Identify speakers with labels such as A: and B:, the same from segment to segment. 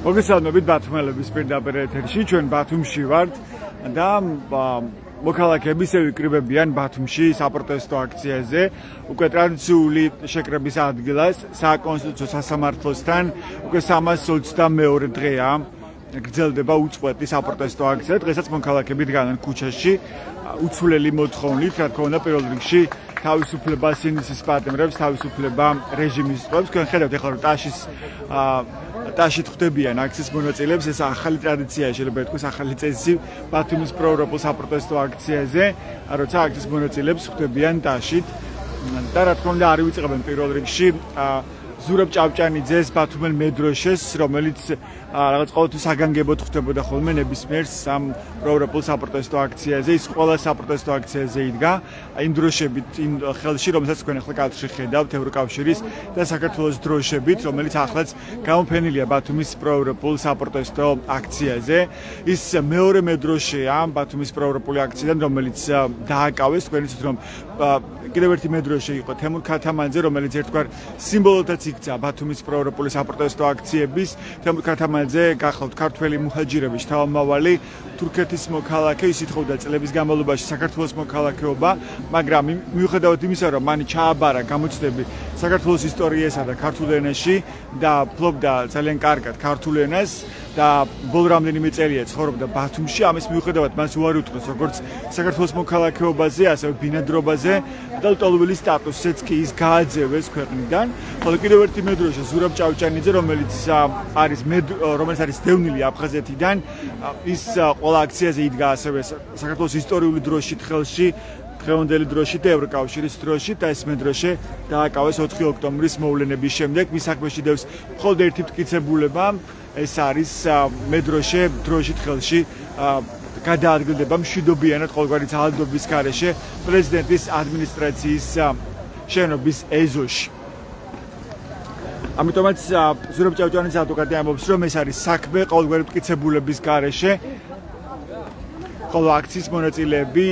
A: მოგესალმებით ბათუმელების პირდაპირ ეთერში, ჩვენ ბათუმში ვართ და მოქალაქეების ევიკრიბებიან ბათუმში საპროტესტო აქციაზე, უკვე ტრადიციული შეკრების ადგილას, საკონსტიტუციო სასამართლოსთან, უკვე 322 დღეა გრძელდება უწყვეტი საპროტესტო აქცია. დღესაც მოქალაქეები დგანან ქუჩაში, უცვლელი მოთხოვნით, რა თქმა უნდა, პირველ რიგში თავისუფლება სინდისის პატიმრებს, თავისუფლება რეჟიმის წვებს. თქვენ ხედავთ ახლა რომ ტაშით ხვდებიან აქციის მონაწილეებს, ეს ახალი ტრადიციაა, შეიძლება ითქვას, ახალი წესი ბათუმის პროევროპულ საპროტესტო აქციაზე, როცა აქციის მონაწილეებს ხვდებიან ტაშით და რა თქმა უნდა არ ვიწყებენ პირველ რიგში ზურაბ ჭავჭანიძეს, ბათუმელ მედროშეს, რომელიც რაღაც ყოველთვის აგანგებოდ ხვდებოდა ხოლმე ნებისმიერ სამ პროევროპულ საპროტესტო აქციაზე, ის ყველა საპროტესტო აქციაზე იდგა, იმ დროშებით, იმ ხელში, რომელსაც თქვენ ახლა კადრში ხედავთ, ევროკავშირის და საქართველოს დროშებით, რომელიც ახლაც გამოფენილია ბათუმის პროევროპულ საპროტესტო აქციაზე. ის მეორე მედროშეა ბათუმის პროევროპული აქციიდან, რომელიც დააკავეს, თქვენ იცით რომ კიდევ ერთი მედროშე იყო თემურ ქათამაძე, რომელიც ერთგვარ სიმბოლოდაც იქცა ბათუმის პროევროპული საპროტესტო აქციების. თემურ ქათამაძე გახლავთ ქართველი მუჰაჯირების შთამომავალი, თურქეთის მოქალაქე, ის ითხოვდა წლების განმავლობაში საქართველოს მოქალაქეობა, მაგრამ მიუხედავად იმისა, რომ მან ჩააბარა გამოცდები საქართველოს ისტორიასა და ქართულ ენაში და ფლობდა ძალიან კარგად ქართულ ენას და ბოლო რამდენიმე წელია ცხოვრობდა ბათუმში, ამის მიუხედავად მას უარი უთხრეს როგორც საქართველოს მოქალაქეობაზე, ასევე ბინადრობაზე და ლტოლვილი სტატუსიც კი ის გააძევეს ქვეყნიდან. ხოლო კიდევ ერთი მედროშე ზურაბ ჭავჭანიძე, რომელიც არის დევნილი აფხაზეთიდან, ის ყველა აქციაზე იდგა ასევე საქართველოს ისტორიული დროშით ხელში, დღევანდელი დროშით და ევროკავშირის დროშით და ეს მედროშე დააკავეს 4 ოქტომბრის მოვლენების შემდეგ. მის საქმეში დევს მხოლოდ ერთი მტკიცებულება, ეს არის მედროშე დროშით ხელში გადაადგილდება მშვიდობიანად ყოველგვარი ძალადობის გარეშე პრეზიდენტის ადმინისტრაციის შენობის ეზოში. ამიტომაც ზურაბ ჭავჭანიძის ადვოკატი ამბობს, რომ ეს არის საქმე ყოველგვარი მტკიცებულების გარეშე, ხოლო აქციის მონაწილეები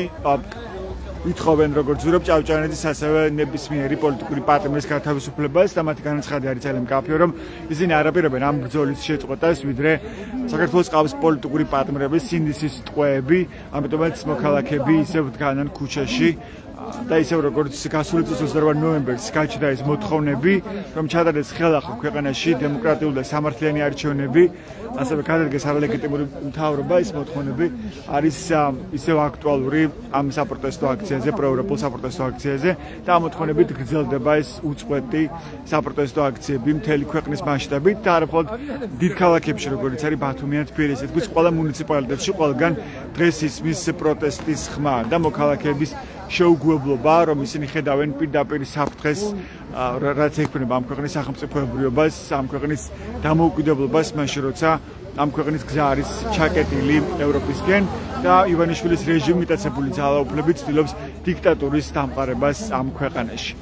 A: ითხოვენ როგორც ზურაბ ჭავჭანიძის, ასევე ნებისმიერი პოლიტიკური პარტნიორის გათავისუფლებას და მათი განაცხადი არის ძალიან მკაფიო, რომ ისინი არ აპირებენ ამ ბრძოლის შეწყვეტას, ვიდრე საქართველოს ყავს პოლიტიკური პარტნიორების სინდისის ტყვეები, ამიტომაც მოქალაქეები ისევ დგანან ქუჩაში და ისევ როგორც გასული წლის 28 ნოემბერს გაჩნდა ეს მოთხოვნები, რომ ჩადარდეს ხელახლა ქვეყანაში დემოკრატიული და სამართლიანი არჩევნები, ასევე გადადგეს არალეგიტიმური მთავრობა, ეს მოთხოვნები არის ისევ აქტუალური ამ საპროტესტო აქციაზე, პროევროპულ საპროტესტო აქციაზე და ამ მოთხოვნებით გრძელდება ეს უწყვეტი საპროტესტო აქციები მთელი ქვეყნის მასშტაბით და არა მხოლოდ დიდ ქალაქებში, როგორც არის ბათუმი ან თბილისი, თითქმის ყველა მუნიციპალიტეტში ყველგან დღეს ისმის პროტესტის ხმა და მოქალაქეების შეუგუებლობა, რომ ისინი ხედავენ პირდაპირ საფრთხეს, რაც ექმნება ამ ქვეყნის სახელმწიფოებრიობას, ამ ქვეყნის დამოუკიდებლობას, მაშინ როცა ამ ქვეყნის გზა არის ჩაკეტილი ევროპისკენ და ივანიშვილის რეჟიმი მიტაცებული ძალაუფლებით ცდილობს დიქტატურის დამყარებას ამ ქვეყანაში.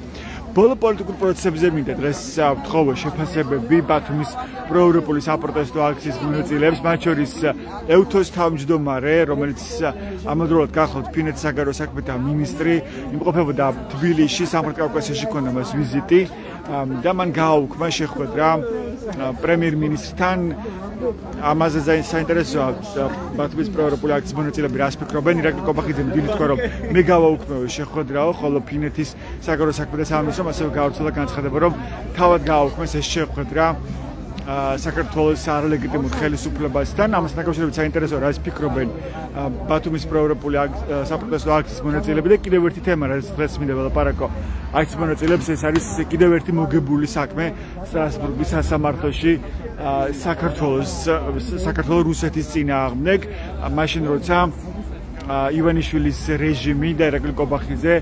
A: ბოლო პოლიტიკურ პროცესებზე მინდა დღეს ვთხოვო შეფასებები ბათუმის პროევროპული საპროტესტო აქციის მონაწილეებს, მათ შორის ევთოს თავმჯდომარე, რომელიც ამავდროულად გახლავთ ფინეთის საგარეო საქმეთა მინისტრი, იმყოფებოდა თბილისში, სამხრეთ კავკასიაში ჰქონდა მას ვიზიტი და მან გააუქმა შეხვედრა პრემიერ-მინისტრთან. ამაზე საინტერესოა ბათუმის პროევროპული აქციის მონაწილეები რას ფიქრობენ. ირაკლი კობახიძემ დილით თქვა, რომ მე გავაუქმევ შეხვედრაო, ხოლო ფინეთის საგარეო საქმეთა სამინისტრომ ასევე გავრცელა განცხადება, რომ თავად გააუქმეს ეს შეხვედრა საქართველოს არალეგიტიმურ ხელისუფლებასთან. ამასთან დაკავშირებით საინტერესოა რას ფიქრობენ ბათუმის პროევროპული საპროტესტო აქციის მონაწილეები და კიდევ ერთი თემა, რაც დღეს მინდა ველაპარაკო აქციის მონაწილეებს, ეს არის კიდევ ერთი მოგებული საქმე სტრასბურგის სასამართლოში საქართველოს რუსეთის წინააღმდეგ, მაშინ როცა ივანიშვილის რეჟიმი და ირაკლი კობახიძე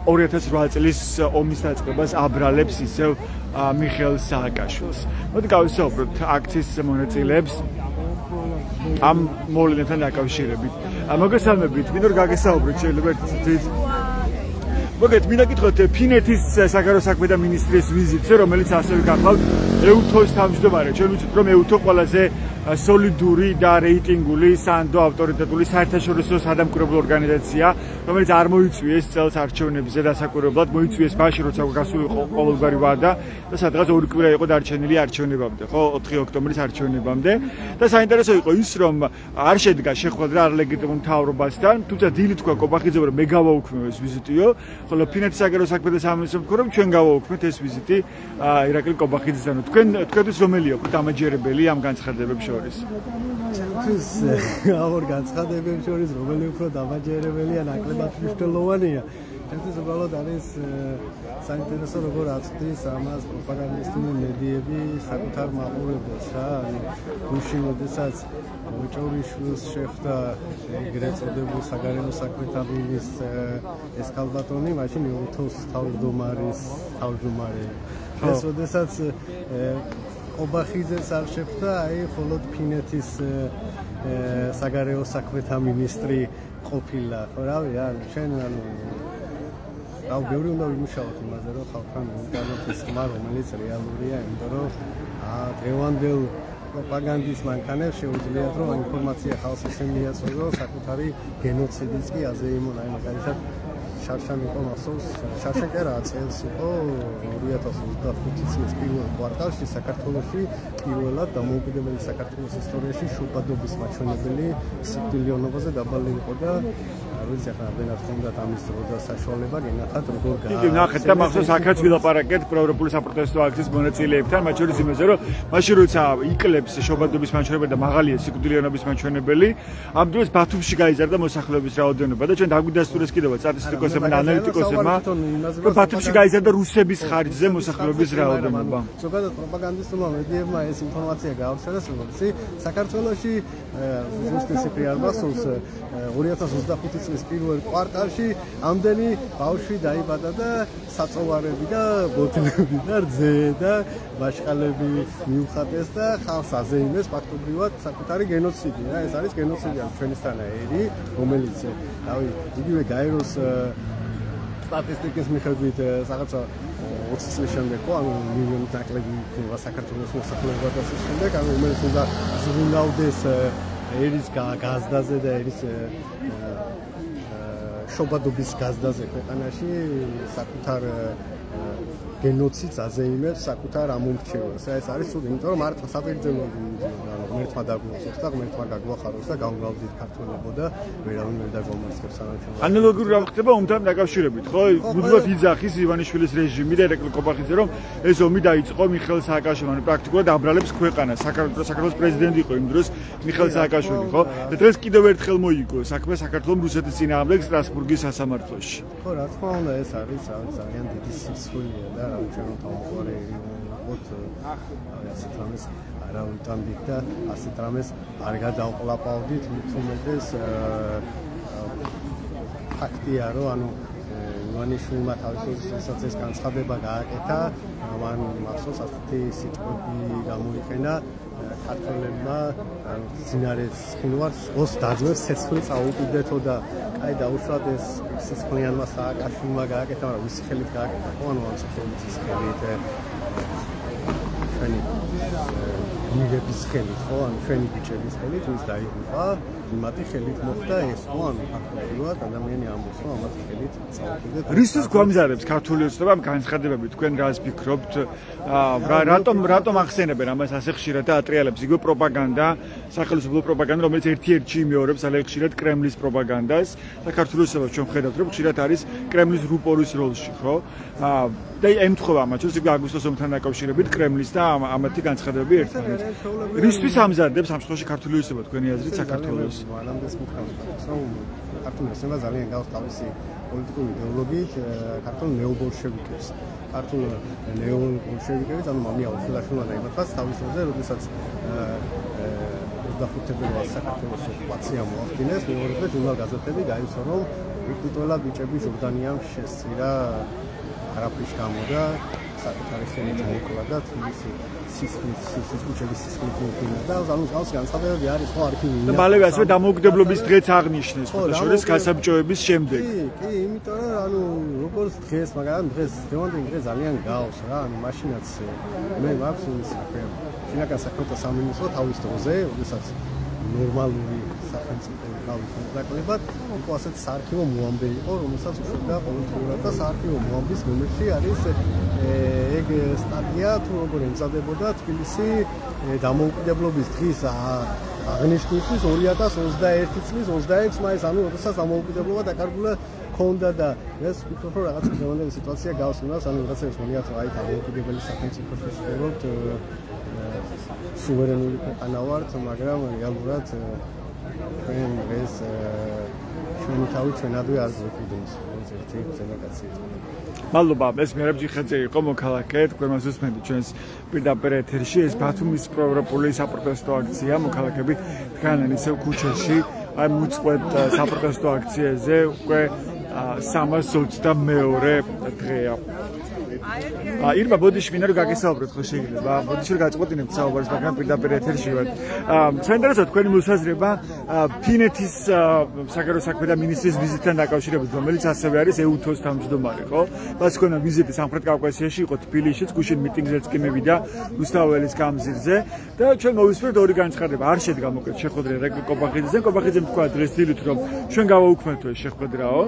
A: 2008 წლის ომის დაწყებას აბრალებს ისევ მიხეილ სააკაშვილს. მოდი გავისაუბროთ აქციის მონაწილეებს ამ მოვლენებთან დაკავშირებით. მოგესალმებით, მინდა რომ გაგესაუბროთ შეიძლება ერთით. მოგეთ, მინდა გითხოთ ფინეთის საგარეო საქმეთა მინისტრის ვიზიტზე, რომელიც ასევე გახლავთ ეუთოს თავმჯდომარე, ჩვენ ვიცით რომ ეუთო ყველაზე სოლიდური და რეიტინგული სანდო ავტორიტეტული საერთაშორისო სადამკვირვებლო ორგანიზაცია, რომელიც არ მოიწვიეს წელს არჩევნებზე დასაკვირვებლად, მოიწვიეს მაშინ, როცა გასული იყო ყოველგვარი ვადა და სადღაც 2 კვირა იყო დარჩენილი არჩევნებამდე, ხო, 4 ოქტომბრის არჩევნებამდე. და საინტერესო იყო ის, რომ არ შედგა შეხვედრა არ ლეგიტიმურ მთავრობასთან, თუმცა დილით თქვა კობახიძემ, რომ მე გავაუქმე ეს ვიზიტიო, ხოლო ფინეთის საგარეო საქმეთა სამინისტრომ თქვა, რომ ჩვენ გავაუქმეთ ეს ვიზიტი ირაკლი კობახიძესთან. თქვენთვის რომელია დამაჯერებელი ამ განცხადებებს შორის?
B: ჩემთვის ამ განცხადებებს შორის რომელი უფრო დამაჯერებელია, ნაკლებად მნიშვნელოვანია. ჩემთვის უბრალოდ არის საინტერესო როგორ აწვდის ამას პროპაგანდისტული მედიები საკუთარ მაყურებელს რა. გუშინ როდესაც ოჭორიშვილს შეხვდა ეგრეთ წოდებულ საგარეო საქმეთა მინისტრ ეს ქალბატონი, მაშინ ეუთოს თავმჯდომარე ეს როდესაც კობახიძეს არ შეხვდა, აი მხოლოდ ფინეთის საგარეო საქმეთა მინისტრი ყოფილა, ხო რავი, ჩვენ აუ ბევრი უნდა ვიმუშაოთ იმაზე, რომ ხალხთან მოვიტანოთ ის ხმა, რომელიც რეალურია, იმიტომ რომ დღევანდელ პროპაგანდის მანქანებს შეუძლიათ რომ ინფორმაცია ხალხს ისე მიაწოდოს, საკუთარი გენოციდის კი აზე იმონა, მაგალითად შარშან იყო მახსოვს, შარშან კი არა, წელს იყო 2025 წლის პირველ კვარტალში საქართველოში პირველად დამოუკიდებელი საქართველოს ისტორიაში შუბადობის მაჩვენებელი სიკვდილიანობაზე დაბალი იყო და როდის ახლა აბენარს უნდა ამის დრო და საშუალება გენახათ როგორ გაა. იგი
A: ნახეთ და მახსოვს აქაც ვილაპარაკეთ პროევროპული საპროტესტო აქციის მონაწილეებთან, მათ შორის იმაზე, რომ მაშინ როცა იკლებს შობადობის მაჩვენებელი და მაღალია სიკვდილიანობის მაჩვენებელი, ამ დროს ბათუმში გაიზარდა მოსახლეობის რაოდენობა და ჩვენ დაგვიდასტურეს კიდევ სტატისტიკოსებმა და ანალიტიკოსებმა, რომ ბათუმში გაიზარდა რუსების ხარჯზე მოსახლეობის რაოდენობა.
B: ზოგადად პროპაგანდისტულმა მედიებმა ეს ინფორმაცია გაავრცელეს, რომ საქართველოში ზუსტი ციფრი არ მახსოვს 2025 წლის პირველ კვარტალში ამდენი ბავშვი დაიბადა და საწოვარები და ბოთლები და რძე და ბაშყალები მიუხატეს და ხალხს აზეიმეს ფაქტობრივად საკუთარი გენოციდი რა. ეს არის გენოციდი ჩვენისთანაირი, რომელიც რავი იგივე გაეროს სტატისტიკის მიხედვით რაღაცა 20 წლის შემდეგ ხო, ანუ მილიონი ნაკლები იქნება საქართველოს მოსახლეობა და ის შემდეგ, ანუ რომელიც უნდა ზრუნავდეს ერის გაზდაზე და ერის შობადობის გაზდაზე ქვეყანაში საკუთარ გენოციდს აზეიმებს საკუთარ ამომრჩეველს. ეს არის სულ, იმიტომ რომ მართლა საპირძელო ღმერთმა დაგვახსოვს და ღმერთმა გაგვახაროს და გავგრალდით ქართველებო და ვერავინ ვერ დაგვამარცხებს სანაცვლოდ.
A: ანალოგური რამ ხდება ომთან დაკავშირებით, ხო? მუდმივად იძახის ივანიშვილის რეჟიმი და ირაკლი კობახიძე, რომ ეს ომი დაიწყო მიხეილ სააკაშვილმა, ანუ პრაქტიკულად აბრალებს ქვეყანას. საქართველოს პრეზიდენტი იყო იმ დროს მიხეილ სააკაშვილი, ხო? და დღეს კიდევ ერთხელ მოიგო საქმე საქართველოს რუსეთის წინააღმდეგ სტრასბურგის სასამართლოში.
B: ხო, რა თქმა უნდა, ეს არის ძალიან დიდი სისხლია და ჩვენ თავმოყარე ვიყოთ ასეთ რამეს არა ვიტანდით და ასეთ რამეს არ გადავყლაპავდით, თუმეტეს ფაქტია, რომ ანუ ივანიშვილმა თავისუფლად ეს განცხადება გააკეთა, მან მახსოვს ასეთი სიტყვები გამოიყენა ქართველებმა ძინარეს ხილვარს ოს დაძვებს ცეცხლი წაუყიდეთო და აი დაუშვათ ეს სისხლიანმა სააკაშვილმა გააკეთა, მაგრამ ვისი ხელით გააკეთა, ხო, ანუ ამ სახელის ხელით ჩვენი მიღების ხელით, ხო, ანუ ჩვენი ბიჭების ხელით ის დაიღუპა, იმათი ხელით მოხდა ეს, ხო, ანუ ფაქტობრივად ადამიანი ამბობს, რომ ამათი ხელით წაუყიდეთ.
A: რისთვის გვამზადებს ქართული ოცნება განცხადებები, თქვენ რას ფიქრობთ? რატომ ახსენებენ ამას ასე ხშირად და ატრიალებს იგივე პროპაგანდა, სახელმწიფო პროპაგანდა, რომელიც ერთ-ერთში იმეორებს ალე ხშირად კრემლის პროპაგანდას და ქართული ოცნება ჩვენ ხედავთ, რომ ხშირად არის კრემლის რუპორის როლში, ხო? და ემთხვევა მათ შორის აგვისტოს ომთან დაკავშირებით კრემლის და ამათი განცხადებები ერთმანეთს. რისთვის ამზადებს ამ შემთხვევაში ქართული ოცნება თქვენი აზრით საქართველოს?
B: მანამდეც მოგხსოვს, რომ ქართული ოცნება ძალიან გავს თავისი პოლიტიკური იდეოლოგიით ქართულ ნეობოლშევიკებს. ქართულ ნეობოლშევიკებს, ანუ მამია უშვილაშვილმა დაიბადა თავის დროზე, როდესაც 25 თებერვალს საქართველოს ოკუპაცია მოახდინეს, მეორე დღე ჟურნალ-გაზეთები გაიცნო, რომ პირველად ბიჭები ჟორდანიამ შესწირა არაფრის გამო და საკუთარი ხელით მოიკლა და თბილისის სისხლის მოფინა და ანუ გავს განსხვავებები არის ხო არქივი.
A: და მალევე ასევე დამოუკიდებლობის დღეც აღნიშნეს შორის გასაბჭოების შემდეგ.
B: კი, იმიტომ რომ ანუ როგორც დღეს, მაგრამ დღეს დღევანდელი დღე ძალიან გავს რა, ანუ მაშინაც მე მაქვს ის საქმე. შინაგან საქმეთა სამინისტრო თავის დროზე, როდესაც ნორმალური სახელმწიფო დაკლებად იყო ასეთ საარქივო მოამბე იყო, რომელსაც უშუქდა ყოველდღიურად და საარქივო მოამბის ნომერში არის ეგ სტატია თუ როგორ ემზადებოდა თბილისი დამოუკიდებლობის დღის აღნიშვნისთვის 2021 წლის 26 მაისს, ანუ როდესაც დამოუკიდებლობა დაკარგულა ქონდა და ეს ვფიქრობ რომ რაღაც დღევანდელი სიტუაცია გავს იმას, ანუ რაღაცებს მონიათ აი დამოუკიდებელი სახელმწიფოში ვშევებთ სუვერენული ქვეყანა ვართ, მაგრამ რეალურად ჩვენ ეს ჩვენი თავი ჩვენადვე არ გვიყვარს ერთ-ერთი ზენაკაცია.
A: მადლობა, ეს მერაბჯი ხეძე იყო მოქალაქე, თქვენ მას უსმენთ ჩვენს პირდაპირ ეთერში, ეს ბათუმის პროპროპული საპროტესტო აქცია, მოქალაქეები დგანან ისევ ქუჩაში, აი მოწყვეტ საპროტესტო აქციაზე უკვე 322 დღეა. ირმა ბოდიში მინდა რომ გაგესაუბროთ ხო შეიძლება ბოდიში რომ გაწყვეტინებთ საუბარს მაგრამ პირდაპირ ეთერში ვარ საინტერესო თქვენი მოსაზრება ფინეთის საგარეო საქმეთა მინისტრის ვიზიტთან დაკავშირებით რომელიც ასევე არის EUTOS თავმჯდომარე ხო მას ჰქონდა ვიზიტი სამხრეთ კავკასიაში იყო თბილისშიც გუშინ მიტინგზეც კი მივიდა რუსთაველის გამზირზე და ჩვენ მოვისმენთ ორი განცხადება არ შედგა მოკლედ შეხვედრა კობახიძეზე კობახიძემ თქვა დღეს დილით რომ ჩვენ გავაუქმებთ ეს შეხვედრაო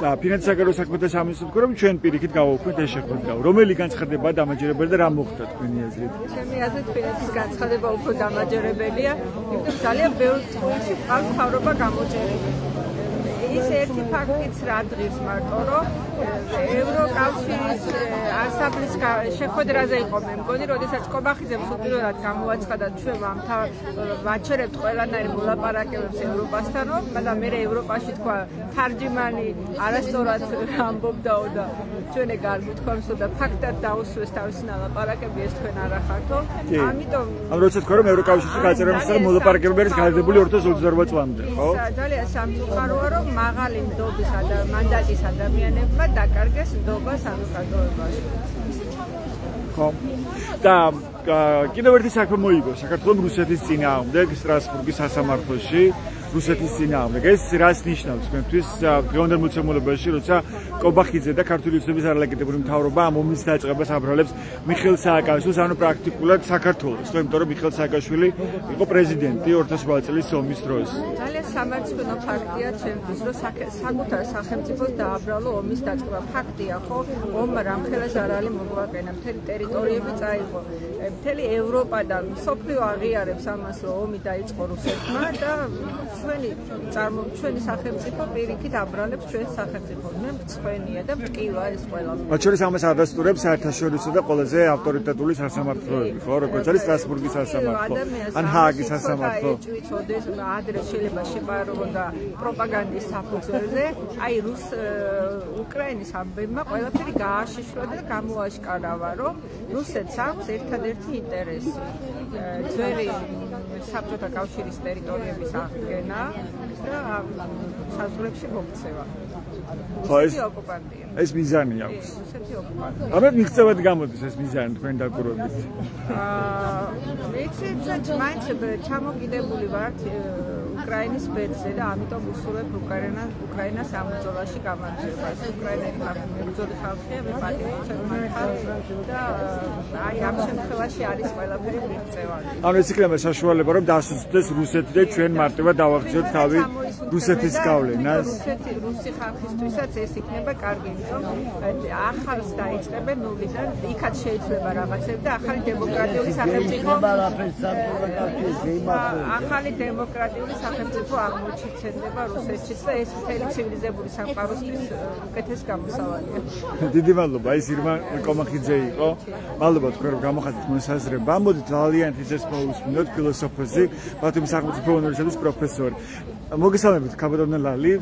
A: და ფინეთის საგარეო საქმეთა სამინისტრო თქვა რომ ჩვენ პირიქით გავაუქმებთ ეს შეხვედრა რომელი განცხადება დამაჯერებელი და რა მოხდა თქვენი აზრით?
C: ჩემი აზრით ფინეთის განცხადება უფრო დამაჯერებელია, იმიტომ ძალიან ბევრ წყვილში ყავს მთავრობა გამოჭერილი. ის ერთი ფაქტიც რა დღის მარტო, რომ ევროკავშირის ასამბლეის შეხვედრაზე იყო მე მგონი, როდესაც კობახიძემ უპირველად გამოაცხადა ჩვენ ვაჩერებთ ყველანაირ მოლაპარაკებებს ევროპასთან, მაგრამ მე ევროპაში თქვა თარჯიმანი არასწორად ამბობდაო და ჩვენ ეგ არ გითხოვსო და ფაქტად დაუსვეს თავისი ლაპარაკები ეს თქვენ არ ახართო. ამიტომ
A: ანუ როცა თქვა რომ ევროკავშირში გაწერებასთან მოლაპარაკებები არის გადადებული 2028 წლამდე, ხო?
C: ძალიან სამწუხაროა რომ მაღალი ნდობის მანდატის ადამიანებმა დაკარგეს ნდობა საზოგადოებაში.
A: ხო. და კიდევ ერთი საქმე მოიგო საქართველოს რუსეთის წინააღმდეგ სტრასბურგის სასამართლოში. რუსეთის წინააღმდეგ. ეს რას ნიშნავს თქვენთვის დღევანდელ მოცემულებაში, როცა კობახიძე და ქართული ოცნების არალეგიტიმური მთავრობა ამ ომის დაწყებას აბრალებს მიხეილ სააკაშვილს, ანუ პრაქტიკულად საქართველოს, ხო, იმიტომ რომ მიხეილ სააკაშვილი იყო პრეზიდენტი 2008 წლის ომის დროს.
C: ძალიან სამარცხვინო ფაქტია ჩემთვის, რომ საკუთარ სახელმწიფოს დააბრალო ომის დაწყება. ფაქტია, ხო, ომმა რამხელას არ არის მოგვაყენა, მთელი ტერიტორიები წაიღო. მთელი ევროპა და მსოფლიო აღიარებს ამას, რომ ომი დაიწყო რუსეთმა და ჩვენი სახელმწიფო პირიქით აბრალებს ჩვენს სახელმწიფოს. მე მწვენია და მტკივა ეს ყველაფერი.
A: მათ შორის ამას ადასტურებს საერთაშორისო და ყველაზე ავტორიტეტული სასამართლოები, ხო, როგორც არის სტრასბურგის სასამართლო, ან ჰააგის სასამართლო.
C: ეჭვიცოდეს ადრე შეიძლება შეპაროდა პროპაგანდის საფუძველზე, აი უკრაინის ამბებმა ყველაფერი გააშიშლა და გამოაშკარავა, რომ რუსეთს აქვს ერთადერთი ინტერესი ძველი საბჭოთა კავშირის ტერიტორიების აღდგენა და საზღვრებში მოქცევა.
A: ეს მიზანი აქვს.
C: რუსეთი ოკუპანტია.
A: ამეთ მიღწევად გამოდის ეს მიზანი თქვენ დაკვირვებით.
C: მეცეც მაინც ჩამოკიდებული ვართ უკრაინის ბედზე და ამიტომ ვუსურვებ უკრაინას ამ ბრძოლაში გამარჯვებას. უკრაინელი მებრძოლი ხალხია, მე პატრიოტული ხალხი და აი ამ შემთხვევაში არის ყველაფერი მიღწევადი.
A: ანუ ეს იქნება საშუალება რომ დასუსტდეს რუსეთი და ჩვენ მარტივად დავაღწიოთ თავი რუსეთის გავლენას.
C: რუსი ხალხისთვისაც ეს იქნება კარგი, რომ ახალს დაიწყებენ ნულიდან, იქაც შეიძლება რაღაცები და ახალი დემოკრატიული სახელმწიფო ახალი დემოკრატიული სახელმწიფო აღმოჩნდება რუსეთშიც და ეს მთელი ცივილიზებული სამყაროსთვის უკეთეს გამოსავალია.
A: დიდი მადლობა, ის ირმა კომახიძე იყო. მადლობა თქვენ რომ გამოხატეთ მოსაზრება. მოდით ვალიანტის ეს მოусმინოთ ფილოსოფოსი, ბათუმის სახელმწიფო უნივერსიტეტის პროფესორი. მოგესალმებით, კაბადონელალი.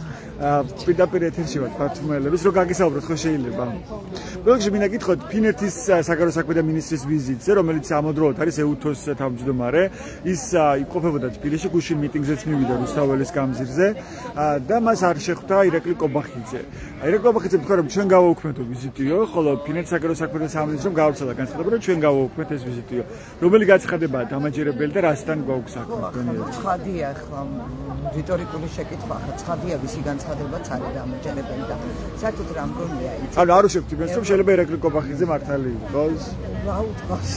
A: პირდაპირ ეთერში ვართ ბათუმელების, რომ გაგესალმებით ვისაუბროთ, ხო შეიძლება. პროექტში მინდა გითხოთ ფინეთის საგარეო საქმეთა მინისტრის ვიზიტზე, რომელიც ამავდროულად არის EUTOS თავმჯდომარე. ის იმყოფებოდა თბილისში, გუშინ მიტინგზეც მივიდა რუსთაველის გამზირზე და მას არ შეხვდა ირაკლი კობახიძე. ირაკლი კობახიძე თქვა, რომ ჩვენ გავაუქმეთო ვიზიტიო, ხოლო ფინეთის საგარეო საქმეთა სამინისტრომ გავრცელა განცხადება, რომ ჩვენ გავაუქმეთ ეს ვიზიტიო. რომელი განცხადებაა დამაჯერებელი და რასთან გვაქვს საქმე?
D: ცხადია ახლა რიტორიკული შეკითხვა, ახლა ცხადია ვისი განცხადებაც არის დამაჯერებელი და საერთოდ რა მგონია იცი.
A: ანუ არ უშევთ იმას, რომ შეიძლება ირაკლი კობახიძე მართალი იყოს?
D: რა უთქვას?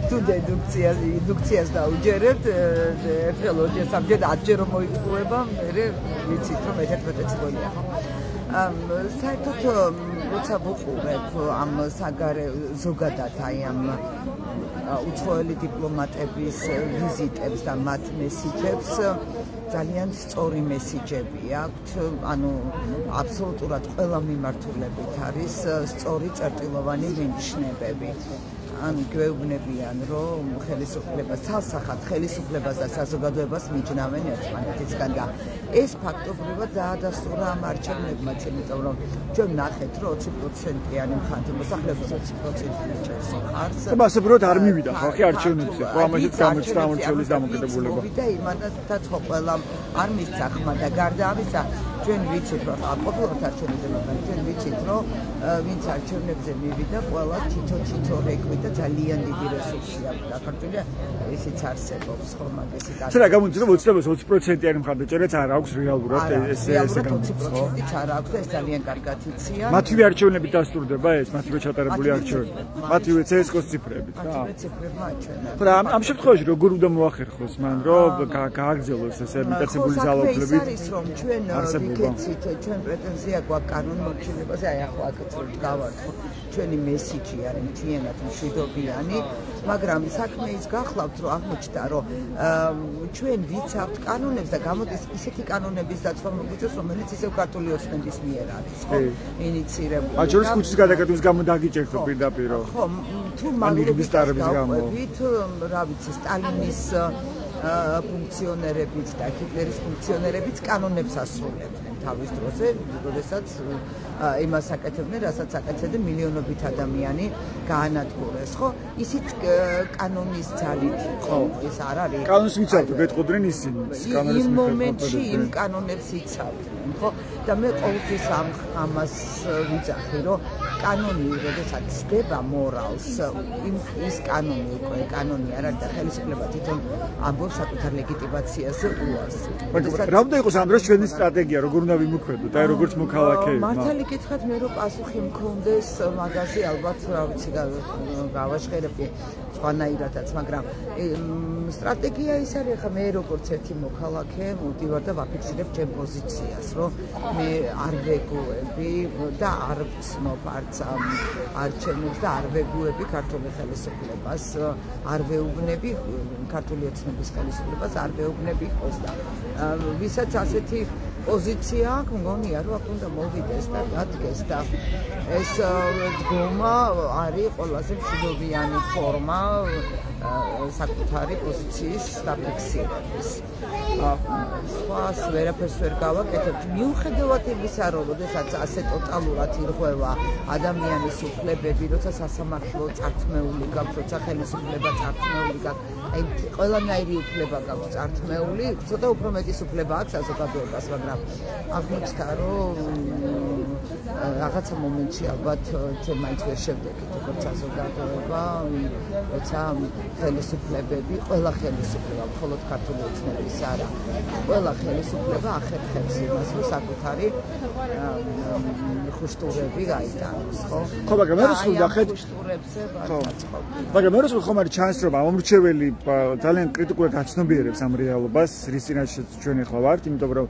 D: თუ დედუქციას დაუჯერებთ, ერთხელ ორჯერ სამჯერ 10ჯერ რომ მოიწუება, მე ვიცით რომ ერთ-ერთი წვენია ხო? საერთოდ როცა ვუყურებ ამ ზოგადად აი ამ უცხოელი დიპლომატების ვიზიტებს და მათ მესიჯებს ძალიან სწორი მესიჯები აქვთ, ანუ აბსოლუტურად ყველა მიმართულებით არის სწორი წერტილოვანი მინიშნებები. ან გვეუბნებიან, რომ ხელისუფლებას, ცალსახად ხელისუფლებას და საზოგადოებას მიჯნავენ ერთმანეთისგან და ეს ფაქტობრივად დაადასტურა ამ არჩევნებმაც, იმიტომ რომ ჩვენ ნახეთ, რომ 20%-იანი მხართ, მოსახლეობის 20%-იანი ჭერს მხარს.
A: და მასებროდ არ მივიდა ხალხი არჩევნებზე, ხო ამაშიც გამოჩნდა ამორჩეულის დამოკიდებულება.
D: და იმათაც ხო ყველამ არ მისცა ხმა და გარდა ამისა, ჩვენ ვიცით, რომ ყოფილად არჩევნებზე, მაგრამ ჩვენ ვიცით, რომ ვინც არჩევნებზე მივიდა, ყველა თითო რეკვი და ძალიან დიდი რესურსი აქვს დაკარგული, ისიც არსებობს ხო მაგისი და
A: რა გამოიწვია რომ 20%-იანი მხარდაჭერაც არ აქვს რეალურად ეს
D: 20%-იც არ აქვს და ეს ძალიან კარგად იციან.
A: მათივე არჩევნები დასტურდება ეს, მათივე ჩატარებული არჩევნები. მათივე CSGO-ს ციფრებით რა.
D: მათივე ციფრებმა აჩვენა.
A: ხო და ამ შემთხვევაში როგორ უნდა მოახერხოს მან რომ გააგრძელოს ეს ემიტაციული ძალაუფლებით?
D: არის რომ ჩვენ ვიქეცით, ჩვენ პრეტენზია გვაქვს კანონმორჩილებაზე, აი ახლა აქაც რომ გავართ ხო ჩვენი მესიჯი არის მთლიანად მშვიდობიანი, მაგრამ საქმე ის გახლავთ, რომ აღმოჩნდა, რომ ჩვენ ვიცავთ კანონებს და გამოდის ისეთი კანონების დაცვა მოგვიწევს, რომელიც ისევ ქართული ოცნების მიერ არის, ხო, ინიცირებული.
A: აჩვენებს ქუჩის გადაკეთების გამო დაგიჭერთ პირდაპირ.
D: ხო, თუ მალობის გავყვებით, რა ვიცი, სტალინის ფუნქციონერებიც და ჰიტლერის ფუნქციონერებიც კანონებს ასრულებდნენ თავის დროზე, როდესაც იმას აკეთებდნენ, რასაც აკეთებდნენ მილიონობით ადამიანი გაანადგურეს, ხო? ისიც კანონის ძალით, ხო, ეს არ არის.
A: კანონს იცავდნენ, გეტყოდნენ ისინი.
D: იმ მომენტში იმ კანონებს იცავდნენ, ხო? და მე ყოველთვის ამას ვიძახი, რომ კანონი, როდესაც ცდება მორალს, ის კანონი უკვე კანონი არ არის და ხელისუფლება თვითონ ამბობს საკუთარ ლეგიტიმაციაზე უარს.
A: რა უნდა იყოს ამ დროს ჩვენი სტრატეგია, როგორ უნდა ვიმოქმედოთ, აი როგორც მოქალაქეები?
D: მართალი გითხრათ, მე რომ პასუხი მქონდეს მაგაზე, ალბათ რა ვიცი გავაშხერებდი სხვანაირადაც, მაგრამ სტრატეგია ის არის, ხა მე როგორც ერთი მოქალაქე მოვდივარ და ვაფიქსირებ ჩემ პოზიციას, რომ მე არ ვეგუები და არ ვცნობ არც ამ არჩევნებს და არ ვეგუები ქართული ხელისუფლებას, არ ვეუბნები ქართული ოცნების ხელისუფლებას, არ ვეუბნები ხოს და ვისაც ასეთი პოზიცია აქვს, მგონია რომ აქ უნდა მოვიდეს და დადგეს და ეს დგომა არის ყველაზე მშვიდობიანი ფორმა საკუთარი პოზიციის დაფიქსირების. სხვას ვერაფერს ვერ გავაკეთებთ. მიუხედავად იმისა, რომ როდესაც ასე ტოტალურად ირღვევა ადამიანის უფლებები, როცა სასამართლო წართმეული გაქვს, როცა ხელისუფლება წართმეული გაქვს, აი ყველანაირი უფლება გაქვს წართმეული, ცოტა უფრო მეტის უფლება აქვს საზოგადოებას, მაგრამ აღმოჩნდა, რომ რაღაცა მომენტში ალბათ ჩვენ მაინც ვერ შევდექით როგორც საზოგადოება, როცა ხელისუფლებები, ყველა ხელისუფლება, მხოლოდ ქართული ოცნების არა, ყველა ხელისუფლება ახერხებს იმას, რომ საკუთარი ხუშტურები გაიტანოს, ხო?
A: ხო, მაგრამ მე რუსულ ნახეთ
D: ხუშტურებზე ვარცხოვ.
A: მაგრამ მე რუსულ ხომ არის ჩანს, რომ ამომრჩეველი ძალიან კრიტიკულად აცნობიერებს ამ რეალობას, რის წინაშეც ჩვენ ახლა ვართ, იმიტომ რომ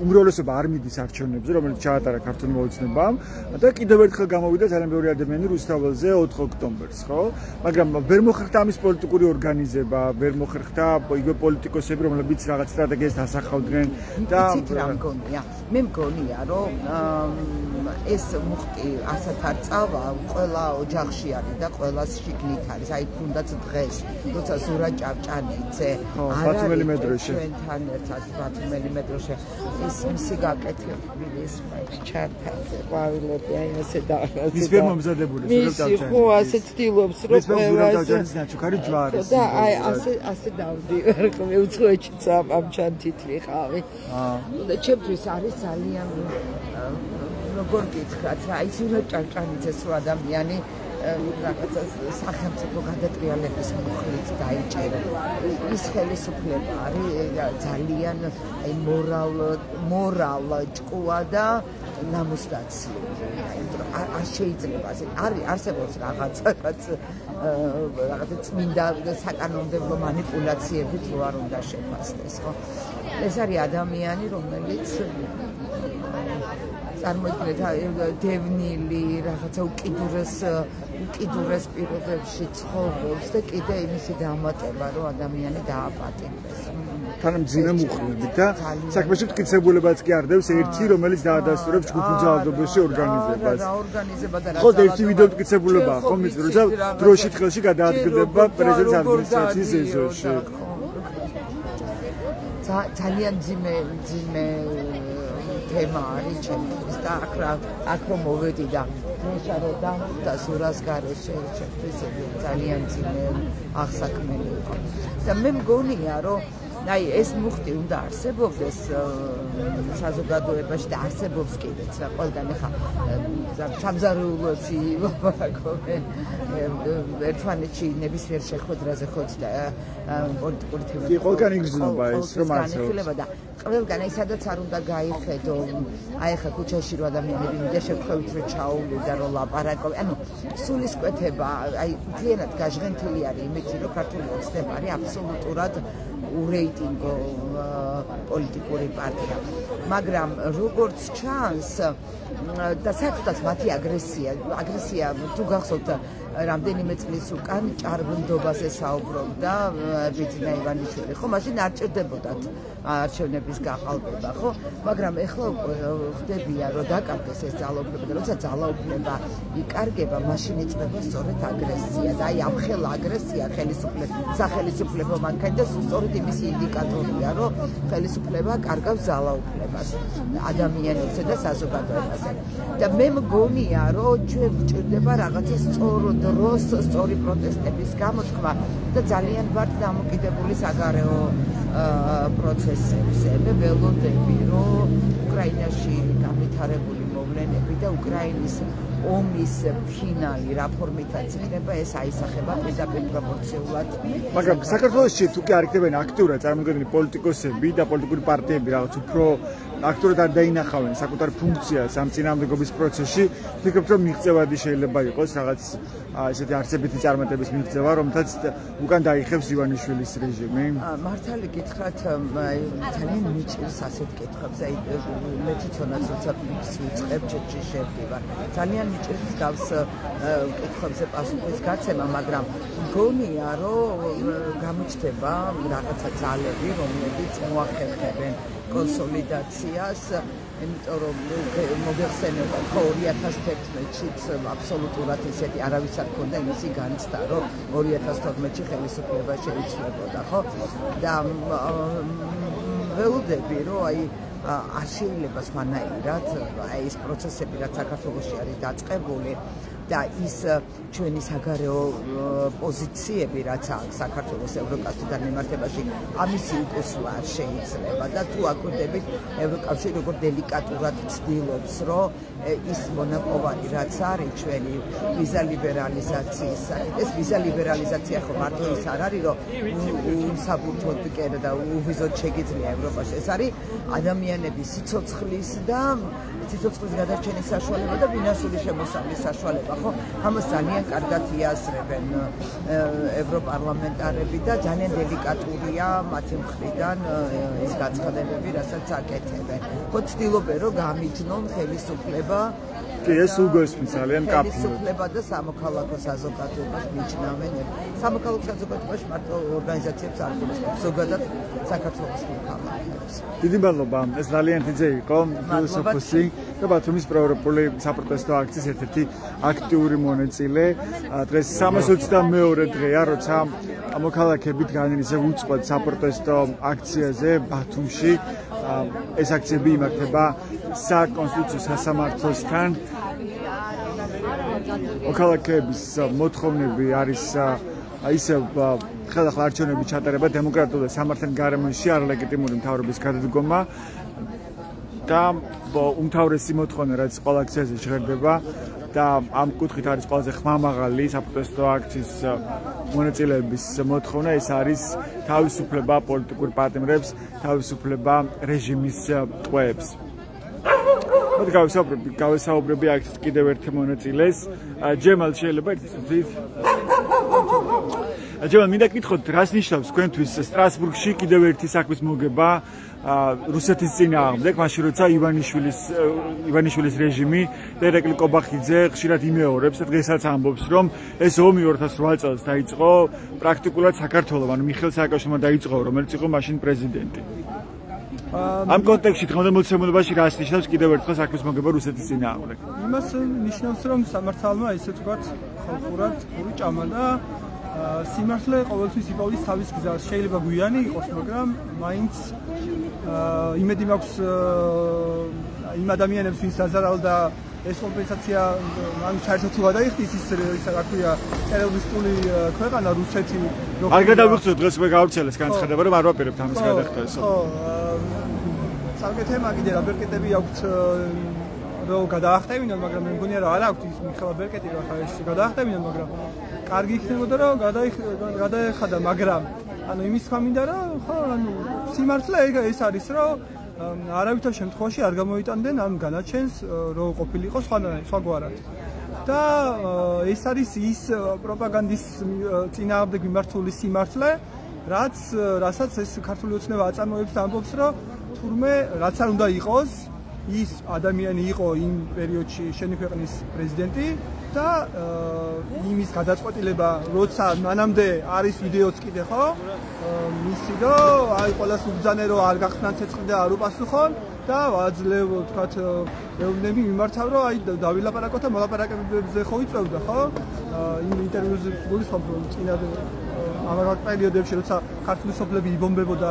A: უმრავლესობა არ მიდის არჩევნებზე, რომელიც ჩაატარა ქართულმა ოცნებამ და კიდევ ერთხელ გამოვიდა ძალიან ბევრი ადამიანი რუსთაველზე 4 ოქტომბერს, ხო? მაგრამ ვერ მოხერხდა ამის პოლიტიკური ორგანიზება, ვერ მოხერხდა იგივე პოლიტიკოსები, რომლებიც რაღაც სტრატეგიას დასახავდნენ და
D: იცით რა მგონია? მე მგონია, რომ ეს მუხტი ასათ არ წავა, ყველა ოჯახში არის და ყველას შიგნით არის. აი თუნდაც დღეს, როცა ზურა ჭავჭანიძე
A: ბათუმელი მეტროში
D: ჩვენთან ერთად ბათუმელი მეტროში ის მისი გაკეთებული ის ჩართა ყვავილები აი ასე და
A: ის ვერ მომზადებული
D: სურებ ხო ასე ცდილობს რომ
A: ყველას ნაჩუქარი ჯვარი
D: და აი ასე დავდივარ ხო მე უცხოეთშიც ამ ჩანთითლი ხავი და ჩემთვის არის ძალიან როგორ გითხრათ რა იცი რა ჭანჭანიძეს რო ადამიანი რაღაცა სახელმწიფო გადატრიალების მუხლით დაიჭერა ის ხელისუფლება არის ძალიან აი მორალ ჭკუა და ნამუსდაცლი არ შეიძლება არის არსებობს რაღაცაც წმინდა საკანონმდებლო მანიპულაციებით რო არ უნდა შეფასდეს ხო ეს არის ადამიანი რომელიც წარმოიდგინეთ დევნილი რაღაცა უკიდურეს პირობებში ცხოვრობს და კიდე იმისი დამატება რომ ადამიანი დააპატიმრეს
A: თანამძიმე მუხლებით და საქმეში მტკიცებულებაც კი არ დევს ერთი რომელიც დაადასტურებს ჯგუფურ ძალადობებში ორგანიზებას ხო ერთი ვიდეო მტკიცებულებაა ხო მიწი როცა დროშით ხელში გადაადგილდება პრეზიდენტის ადმინისტრაციის ეზოში
D: ძალიან ძიმე თემა არის ჩემთვის და აქ რომ მოვედი და მეშარო და ზურას გარეშე ჩემთვის ძალიან ძიმე აღსაქმელი იყო და მე მგონია რომ აი ეს მუხტი უნდა არსებობდეს საზოგადოებაში და არსებობს კიდეც რა ყველგან ხა სამზარეულოებში ვაპარაკობენ ერთმანეთში ნებისმიერ შეხვედრაზე ხოც და პოლიტიკური თემები
A: კი ყველგან იგრძნობა ეს რომ არსებობს
D: და ყველგან აი სადაც არ უნდა გაიხედო აი ხა ქუჩაში რო ადამიანები მიდა შეხვევით რო ჩაუვლიდა რო ლაპარაკობენ ანუ სულისკვეთება აი მთლიანად გაჟღენთილი არის იმით რომ ქართული ოცნება არის აბსოლუტურად ურეიტინგო პოლიტიკური პარტია მაგრამ როგორც ჩანს და საერთოდაც მათი აგრესია თუ გახსოვთ რამდენიმე წლის უკან ჭარბნდობაზე საუბრობდა ბიძინა ივანიშვილი ხო მაშინ არ ჭირდებოდათ არჩევნების გაყალბება ხო მაგრამ ეხლა უკვე ხდებია რომ დაკარგეს ეს ძალაუფლება და როცა ძალაუფლება იკარგება მაშინ იწყება სწორედ აგრესია და აი ამ ხელ აგრესია სახელმწიფო მანქანა და სწორედ იმის ინდიკატორია რომ ხელისუფლება კარგავს ძალაუფლებას ადამიანებზე და საზოგადოებაზე და მე მგონია რომ ჩვენ გვჭირდება რაღაცა დროს სწორი პროტესტების გამოთქმა და ძალიან ვართ დამოკიდებული საგარეო პროცესებზე. მე ველოდები, რომ უკრაინაში განვითარებული მოვლენები და უკრაინის ომის ფინალი რა ფორმითაც იქნება, ეს აისახება პირდაპირ პროპორციულად.
A: მაგრამ საქართველოში თუ კი არ იქნებიან აქტიურად წარმოდგენილი პოლიტიკოსები და პოლიტიკური პარტიები რაღაც უფრო აქტიურად არ დაინახავენ საკუთარ ფუნქციას ამ წინააღმდეგობის პროცესში, ვფიქრობ, რომ მიღწევადი შეიძლება იყოს რაღაც ესეთი არცებითი წარმატების მიღწევა, რომლითაც უკან დაიხევს ივანიშვილის რეჟიმი.
D: მართალი გითხრათ, ძალიან მიჭირს ასეთ კითხვებს, აი მე თვითონაც როცა ვიწყებ ჩეთში შევდივარ. ძალიან მიჭირს გავს კითხვებზე პასუხის გაცემა, მაგრამ მგონია, რომ გამოჩნდება რაღაცა ძალები, რომლებიც მოახერხებენ კონსოლიდაციას, იმიტომ რომ მოგეხსენებათ 2011-ში აბსოლუტურად ისეთი არავის არ ქონდა იმისი განცდა, რომ 2012-ში ხელისუფლება შეიცვლებოდა, ხო? და ველოდები, რომ აი არ შეიძლება სხვანაირად აი ეს პროცესები რაც საქართველოში არის დაწყებული და ის ჩვენი საგარეო პოზიციები რაც აქვს საქართველოს ევროკავშირთან მიმართებაში ამისი უკუსვა არ შეიძლება და თუ აკვირდებით ევროკავშირი როგორ დელიკატურად ცდილობს რომ ის მონაპოვარი რაც არის ჩვენი ვიზა ლიბერალიზაციის ეს ვიზა ლიბერალიზაცია ხო მარტო ის არ არის რომ უსაბუთოდ და უვიზოდ შეგიძლია ევროპაში ეს არის ადამიანების სიცოცხლის და სიცოცხლის გადარჩენის საშუალება და ფინანსური შემოსავლის საშუალება ხო ამას ძალიან კარგად იაზრებენ ევროპარლამენტარები და ძალიან დელიკატურია მათი მხრიდან ეს გაცხადებები რასაც აკეთებენ ხო ცდილობენ რომ გამიჯნონ ხელისუფლება
A: კი ეს უგოსმის ძალიან კაფე
D: ხელისუფლება და სამოქალაქო საზოგადოებას მიჩნევენ სამოქალაქო საზოგადოებაში მარტო ორგანიზაციებს არ გულისხმობს ზოგადად საქართველოს მოქალაქეებს
A: დიდი მადლობა ეს ძალიან ძე იყო ფილოსოფოსი და ბათუმის პროევროპული საპროტესტო აქციის ერთ-ერთი აქტიური მონაწილე დღეს 322 დღეა როცა მოქალაქეებით განრისებ უწყოთ საპროტესტო აქციაზე ბათუმში ეს აქციები იმართება საკონსტიტუციო სასამართლოსთან მოქალაქეების მოთხოვნები არის ისე ხელახლა არჩევნების ჩატარება დემოკრატიულ და სამართალ გარემოში არალეგიტიმური მთავრობის გადადგომა და უმთავრესი მოთხოვნა რაც ყველა აქციაზე ჟღერდება და ამ კუთხით არის ყველაზე ხმამაღალი საპროტესტო აქციის მონაწილეების მოთხოვნა ეს არის თავისუფლება პოლიტიკურ პატიმრებს, თავისუფლება რეჟიმის ტყვეებს. მოდი გავესაუბრები აქციის კიდევ ერთ მონაწილეს. ჯემალ შეიძლება ერთის ჯემალ მინდა გითხოთ რას ნიშნავს თქვენთვის სტრასბურგში კიდევ ერთი საქმის მოგება რუსეთის წინააღმდეგ, მაშინ როცა ივანიშვილის რეჟიმი და ირაკლი კობახიძე ხშირად იმეორებს და დღესაც ამბობს, რომ ეს ომი 2008 წელს დაიწყო პრაქტიკულად საქართველოს, ანუ მიხეილ სააკაშვილმა დაიწყო, რომელიც იყო მაშინ პრეზიდენტი. ამ კონტექსტში დღევანდელ მოცემულობაში რას ნიშნავს კიდევ ერთხელ საქმის მოგება რუსეთის წინააღმდეგ?
E: იმას ნიშნავს, რომ სამართალმა ესე თქვათ ხალხურად პური ჭამა და სიმართლე ყოველთვის იპოვის თავის გზას. შეიძლება გვიანი იყოს, მაგრამ მაინც იმედი მაქვს იმ ადამიანებს, ვინც დაზარალდა ეს კომპენსაცია ამ საერთოდ გადაიხდის ის რა ქვია ტერორისტული ქვეყანა რუსეთი.
A: არ გადავიხსოვთ დღეს მე გავრცელეს განცხადება, რომ არ ვაპირებთ ამის გადახდას.
E: ხო. ცალკე თემა კიდე რა ბერკეტები აქვთ რომ გადაახტევინონ, მაგრამ მე მგონია რომ არ აქვთ ის მიხეილ ბერკეტი რა ხა ეს გადაახტევინონ, მაგრამ კარგი იქნებოდა რომ გადაეხადა, მაგრამ ანუ იმის ხმა მინდა რომ ხო ანუ სიმართლე ეს არის რომ არავითარ შემთხვევაში არ გამოიტანდნენ ამ განაჩენს რომ ყოფილიყო სხვაგვარად. და ეს არის ის პროპაგანდის წინააღმდეგ მიმართული სიმართლე, რასაც ეს ქართული ოცნება აწარმოებს და ამბობს, რომ თურმე რაც არ უნდა იყოს, ის ადამიანი იყო იმ პერიოდში შენი ქვეყნის პრეზიდენტი და იმის გადაწყვეტილება, როცა მანამდე არის ვიდეოც კიდე ხო? მისი რომ აი ყველას უბძანენ რომ არ გახსნან ცეცხლი და არ უპასუხონ და ვაძლევ თქვათ ეუბნები მიმართავ რომ აი დავილაპარაკოთ და მოლაპარაკებებზე ხო იწევდა ხო? იმ ინტერვიუზე გულისხმობ რომ წინა ამავე პერიოდებში როცა ქართული სოფლები იბომბებოდა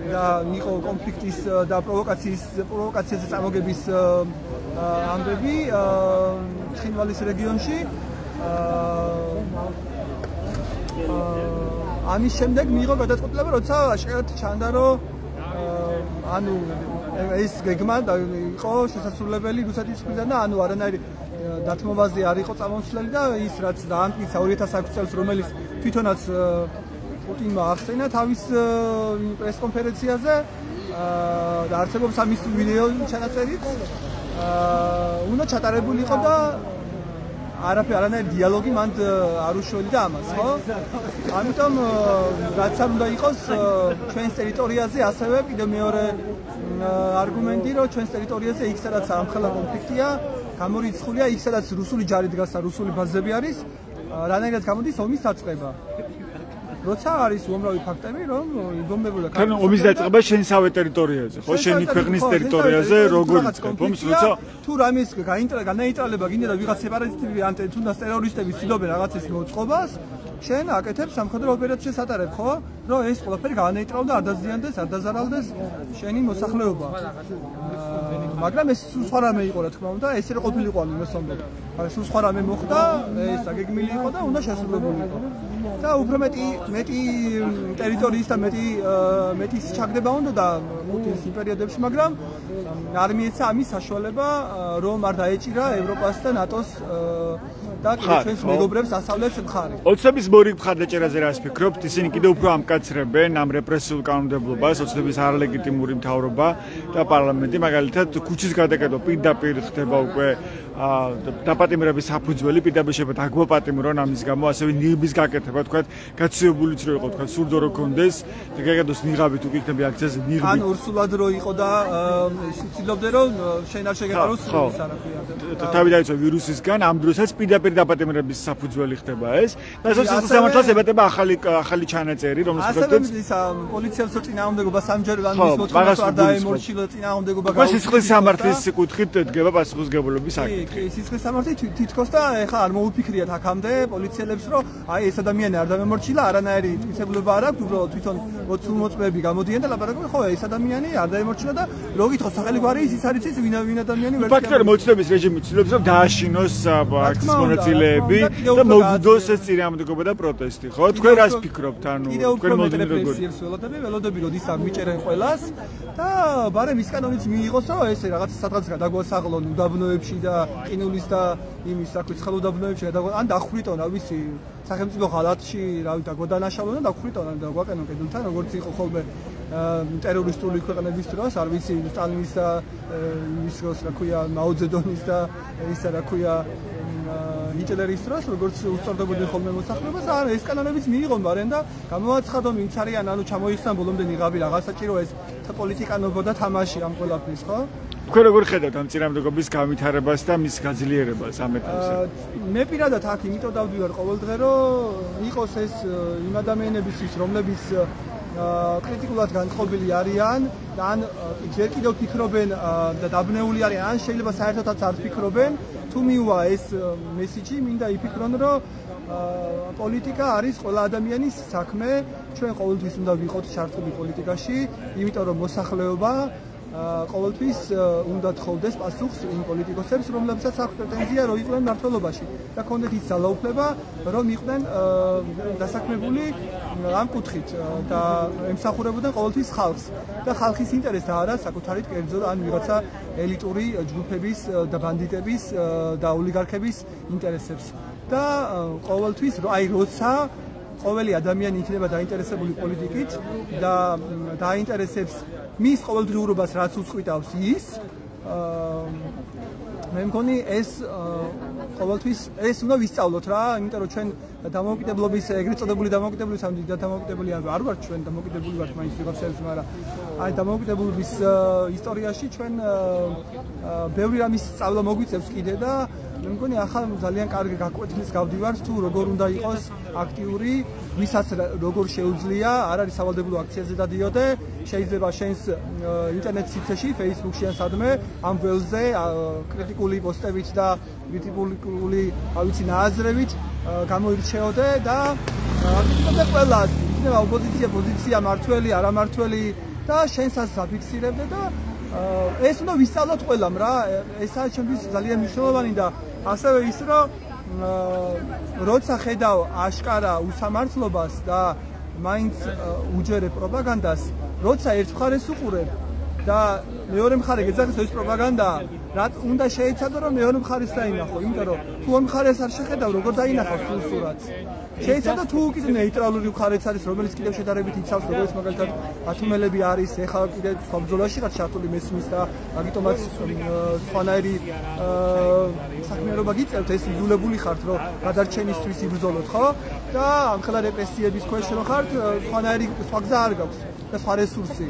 E: და იყო კონფლიქტის და პროვოკაციაზე წამოგების ამბები ცხინვალის რეგიონში ამის შემდეგ მიიღო გადაწყვეტილება, როცა აშკარად ჩანდა, რომ ანუ ეს გეგმა იყო შესაძლებელი რუსეთის მხრიდან და ანუ არანაირი დათმობაზე არ იყო წამოსვლელი და ის რაც დაამტკიცა 2006 წელს, რომელიც თვითონაც პუტინმა ახსენა თავის პრესკონფერენციაზე და არსებობს ამის ვიდეო ჩანაწერიც უნდა ჩატარებული იყო და არანაირი დიალოგი მანდ არ უშველდა ამას, ხო? ამიტომ რაც არ უნდა იყოს ჩვენს ტერიტორიაზე, ასევე კიდევ მეორე არგუმენტი, რომ ჩვენს ტერიტორიაზე იქ სადაც ამხელა კონფლიქტია, გამორიცხულია იქ სადაც რუსული ჯარი დგას და რუსული ბაზები არის, რანაირად გამოდის ომის დაწყება. როცა არის უამრავი ფაქტები, რომ იბომბებოდა
A: ქართული ომის დაწყება შენსავე ტერიტორიაზე, ხო, შენი ქვეყნის ტერიტორიაზე, როგორ იწყებ ომს, როცა
E: თუ რამის განაიტრალება გინდა და ვიღაც სეპარატისტები ან თუნდაც ტერორისტები ცდილობენ რაღაცის მოწყობას, შენ აკეთებ სამხედრო ოპერაციას ატარებ, ხო? რომ ეს ყველაფერი განაიტრალო და არ დაზიანდეს, არ დაზარალდეს შენი მოსახლეობა. მაგრამ ეს სხვა რამე იყო, რა თქმა უნდა, ეს იყო ყოფილიყო ამ მოსამბობ. აი, სხვა რამე მოხდა, ეს აგეგმილი იყო და უნდა შესრულებული იყო. და უფრო მეტი ტერიტორიის და მეტის ჩაგდება უნდა და პუტინის იმ პერიოდებში, მაგრამ არ მიეცა ამის საშუალება, რომ არ დაეჭირა ევროპას და ნატოს და ჩვენს მეგობრებს დასავლეთ მხარე.
A: ოცნების მორიგ მხარდაჭერაზე რას ფიქრობთ? ისინი კიდევ უფრო ამკაცრებენ ამ რეპრესიულ კანონმდებლობას, ოცნების არალეგიტიმური მთავრობა და პარლამენტი, მაგალითად, ქუჩის გადაკეთება პირდაპირ ხდება უკვე დაპატიმრების საფუძველი, პირდაპირ შეიძლება დაგვაპატიმრონ ამის გამო, ასევე ნიღბის გაკეთება, თქვათ, გაცივებულიც რო იყო, თქვათ, სურდო რო კონდეს და გაგადოს ნიღაბით უკვე იქნება აქციაზე ნიღბი.
E: ან ურსულად რო იყო და ცდილობდა რომ შენ არ შეგეყაროს ის არაფერი.
A: თავი დაიწყო ვირუსისგან, ამ დროსაც პირდაპირ დაპატიმრების საფუძველი ხდება ეს. და ეს სამართალს ებატება ახალი ჩანაწერი, რომელსაც
E: ხდება ის პოლიციას წინააღმდეგობა სამჯერ ან მის მოთხოვნას არ დაემორჩილა წინააღმდეგობა გაუწია.
A: სისხლის სამართლის კუთხით დგება პასუხისმგებლობის აქტი.
E: საკითხი სიცხეს სამართი თითქოს და ეხლა არ მოუფიქრიათ აქამდე პოლიციელებს რომ აი ეს ადამიანი არ დამემორჩილა არანაირი მტკიცებულება არ აქვს უბრალოდ თვითონ მოწმეები გამოდიან და ლაპარაკობენ ხო ეს ადამიანი არ დამემორჩილა და რო გითხოს სახელი გვარი ის არის ის ვინ ადამიანი ვერ
A: ფაქტია რომ მოწმეების რეჟიმი ცდილობს რომ დააშინოს აქციის მონაწილეები და მოგდოს ეს წინააღმდეგობა და პროტესტი ხო თქვენ რას ფიქრობთ ანუ თქვენ მოდელი
E: როგორ ველოდები რომ ის მიჭერენ ყველას და ბარემ ის კანონიც მიიღოს რომ ეს რაღაც სადღაც გადაგვასაღლონ უდაბნოებში და ყინულის და იმის საქმის ხალ უდაბნოებში ან დახვრიტონ რა ვიცი სახელმწიფო ღალატში რა ვიცი დაგოდანაშაულონ და დახვრიტონ და გვაკენონ კედელთან როგორც იყო ხოლმე ტერორისტული ქვეყნების დროს არ ვიცი სტალინის და ის რა ქვია მაოძედონის და ისა რა ქვია ჰიტლერის დროს როგორც უსწორდებოდნენ ხოლმე მოსახლეობას ან ეს კანონებიც მიიღონ ბარემ და გამოაცხადონ ვინც არიან ანუ ჩამოიხსნა ბოლომდე ნიღაბი რაღაც საჭირო ეს პოლიტიკანობოდა თამაში ამ ყველაფრის ხო
A: თქვენ როგორ ხედავთ ამ წინააღმდეგობის განვითარებას და მის გაძლიერებას ამ ეტაპზე
E: მე პირადად აქ იმიტომ დავდივარ ყოველდღე რომ იყოს ეს იმ ადამიანებისთვის რომლებიც კრიტიკულად განწყობილი არიან და ან ჯერ კიდევ ფიქრობენ და დაბნეული არიან ან შეიძლება საერთოდაც არ ფიქრობენ თუ მივა ეს მესიჯი მინდა იფიქრონ რომ პოლიტიკა არის ყველა ადამიანის საქმე ჩვენ ყოველთვის უნდა ვიყოთ ჩართული პოლიტიკაში იმიტომ რომ მოსახლეობა ყოველთვის უნდა თხოვდეს პასუხს იმ პოლიტიკოსებს რომლებსაც აქვს პრეტენზია რომ იყვნენ მმართველობაში და ქონდეთ ის ძალაუფლება რომ იყვნენ დასაქმებული ამ კუთხით და ემსახურებოდნენ ყოველთვის ხალხს და ხალხის ინტერესს და არა საკუთარით კერძო ან ვიღაცა ელიტური ჯგუფების და ბანდიტების და ოლიგარქების ინტერესებს და ყოველთვის აი როცა ყოველი ადამიანი იქნება დაინტერესებული პოლიტიკით და დაინტერესებს მის ყოველდღიურობას რაც უწყვიტავს ის მე მგონი ეს ყოველთვის ეს უნდა ვისწავლოთ რა იმიტომ რომ ჩვენ დამოუკიდებლობის ეგრეთ წოდებული დამოუკიდებლობის ამ დამოუკიდებელი არ ვართ ჩვენ დამოუკიდებული ვართ მაინც ვიღაცებს მაგრამ აი დამოუკიდებლობის ისტორიაში ჩვენ ბევრი რამის სწავლა მოგვიწევს კიდე და მე მგონი ახლა ძალიან კარგი გაკვეთილის გავდივართ თუ როგორ უნდა იყოს აქტიური ვისაც როგორ შეუძლია არ არის სავალდებულო აქციაზე დადიოდე შეიძლება შენს ინტერნეტ სივრცეში Facebook-ში ან სადმე ამ ველზე კრიტიკული პოსტებით და კრიტიკული ავიცი ნააზრევით გამოირჩეოდე და აკრიტიკებდე ყველას იქნება ოპოზიცია პოზიცია მართველი არამართველი და შენსაც დაფიქსირებდე და ეს უნდა ვისწავლოთ ყველამ რა ესაა ჩემთვის ძალიან მნიშვნელოვანი და ასევე ის რომ როცა ხედავ აშკარა უსამართლობას და მაინც უჯერებ პროპაგანდას როცა ერთ მხარეს უყურებ და მეორე მხარე გეძახის ეს პროპაგანდა რა უნდა შეიცადო რომ მეორე მხარეს დაინახო იმიტომ რომ თუ ორ მხარეს არ შეხედავ როგორ დაინახავს სულ სურათს შეიცადო თუ კიდე ნეიტრალური მხარეც არის რომელიც კიდევ შედარებით იცავს როგორც მაგალითად ათუმელები არის ეხლა კიდე სხვა ბრძოლაში ხარ ჩართული მესმის და მაგიტომაც სხვანაირი საქმიანობა გიწევთ ეს იძულებული ხართ რომ გადარჩენისთვის იბრძოლოთ ხო და ამხელა რეპრესიების ქვეშ რო ხართ სხვანაირი სხვა გზა არ გაქვს და სხვა რესურსი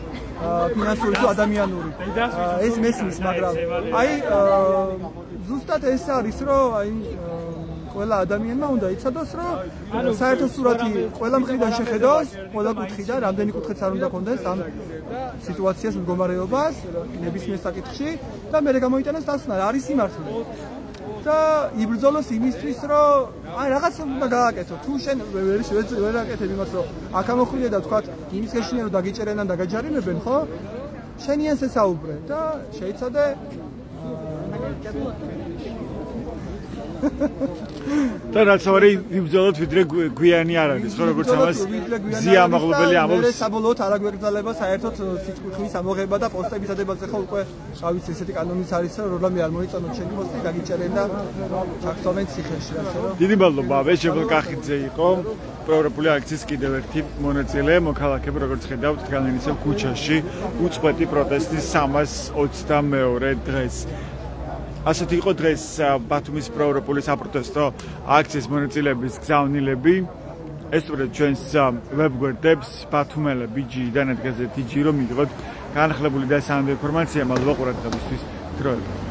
E: ფინანსური თუ ადამიანური ეს მესმის მაგრამ აი ზუსტად ეს არის რომ აი ყველა ადამიანმა უნდა იცოდოს რომ საერთო სურათი ყველა მხრიდან შეხედოს ყველა კუთხიდან რამდენი კუთხეც არ უნდა კონდეს ამ სიტუაციას მდგომარეობას ნებისმიერ საკითხში და მე გამოიტანოს დასვნა არის სიმართლე და იბრძოლოს იმისთვის რომ აი რაღაც უნდა გააკეთო თუ შენ ვერ აკეთებ იმას რომ აქ ამოხვიდე და თქვა იმის შეშინე რომ დაგიჭერენ ან დაგაჯარიმებენ ხო შენიანს ესაუბრე და შეიცადე და რაც არის იბრძოლოთ ვიდრე გვიანი არ არის ხო როგორც ამას ზიამაღლებელი ამბობს საბოლოოდ არ აგვეგრძალება საერთოდ სიტყვის ამოღება და პოსტების ადებაზე ხო უკვე რა ვიცი ესეთი კანონიც არის რომ როლამი არ მოიწონოთ შენი პოსტი დაგიჭერენ და ჩაგწოვენ ციხეში ასე რომ დიდი მადლობა ვეშებელ კახიძე იყო პროევროპული აქციის კიდევ ერთი მონაწილე მოქალაქეები როგორც ხედავთ თვალინისევ ქუჩაში უწყვეტი პროტესტის 322 დღეს ასეთი იყო დღეს ბათუმის პროევროპული საპროტესტო აქციის მონაწილეების გზავნილები ეს სწორედ ჩვენს ვებგვერდებს ბათუმელები ჯი-დან გაზეთი ჯი რომ მივიღოთ განხილებული და საინფორმაციო მადლობა ყურადღებისთვის დროებით